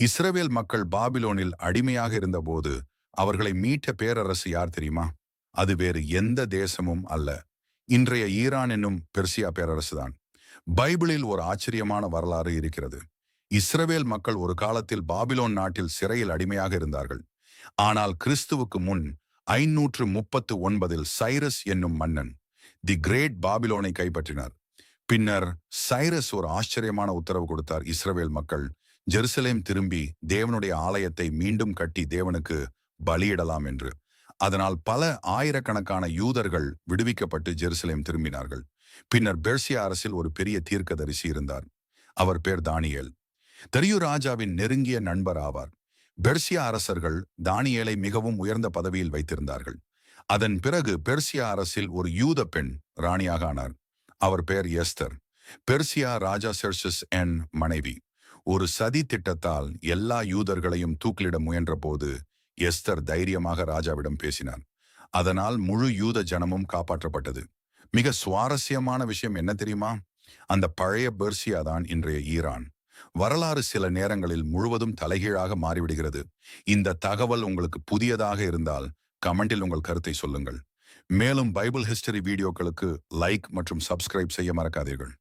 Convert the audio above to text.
இஸ்ரவேல் மக்கள் பாபிலோனில் அடிமையாக இருந்தபோது அவர்களை மீட்ட பேரரசு யார் தெரியுமா? அது வேறு எந்த தேசமும் அல்ல. இன்றைய ஈரான் என்னும் பெர்சியா பேரரசுதான். பைபிளில் ஒரு ஆச்சரியமான வரலாறு இருக்கிறது. இஸ்ரவேல் மக்கள் ஒரு காலத்தில் பாபிலோன் நாட்டில் சிறையில் அடிமையாக இருந்தார்கள். ஆனால் கிறிஸ்துவுக்கு முன் 539 சைரஸ் என்னும் மன்னன் தி கிரேட் பாபிலோனை கைப்பற்றினார். பின்னர் சைரஸ் ஒரு ஆச்சரியமான உத்தரவு கொடுத்தார். இஸ்ரவேல் மக்கள் ஜெருசலேம் திரும்பி தேவனுடைய ஆலயத்தை மீண்டும் கட்டி தேவனுக்கு பலியிடலாம் என்று. அதனால் பல ஆயிரக்கணக்கான யூதர்கள் விடுவிக்கப்பட்டு ஜெருசலேம் திரும்பினார்கள். பின்னர் பெர்சியா அரசில் ஒரு பெரிய தீர்க்கதரிசி இருந்தார். அவர் பேர் தானியேல். தரியு ராஜாவின் நெருங்கிய நண்பர் ஆவார். பெர்சியா அரசர்கள் தானியேலை மிகவும் உயர்ந்த பதவியில் வைத்திருந்தார்கள். அதன் பிறகு பெர்சியா அரசில் ஒரு யூத பெண் ராணியாக ஆனார். அவர் பெயர் எஸ்தர். பெர்சியா ராஜா செர்சஸ் என் மனைவி. ஒரு சதி திட்டத்தால் எல்லா யூதர்களையும் தூக்கிலிட முயன்ற போது எஸ்தர் தைரியமாக ராஜாவிடம் பேசினார். அதனால் முழு யூத ஜனமும் காப்பாற்றப்பட்டது. மிக சுவாரஸ்யமான விஷயம் என்ன தெரியுமா? அந்த பழைய பெர்சியா தான் இன்றைய ஈரான். வரலாறு சில நேரங்களில் முழுவதும் தலைகீழாக மாறிவிடுகிறது. இந்த தகவல் உங்களுக்கு புதியதாக இருந்தால் கமெண்டில் உங்கள் கருத்தை சொல்லுங்கள். மேலும் பைபிள் ஹிஸ்டரி வீடியோக்களுக்கு லைக் மற்றும் சப்ஸ்கிரைப் செய்ய மறக்காதீர்கள்.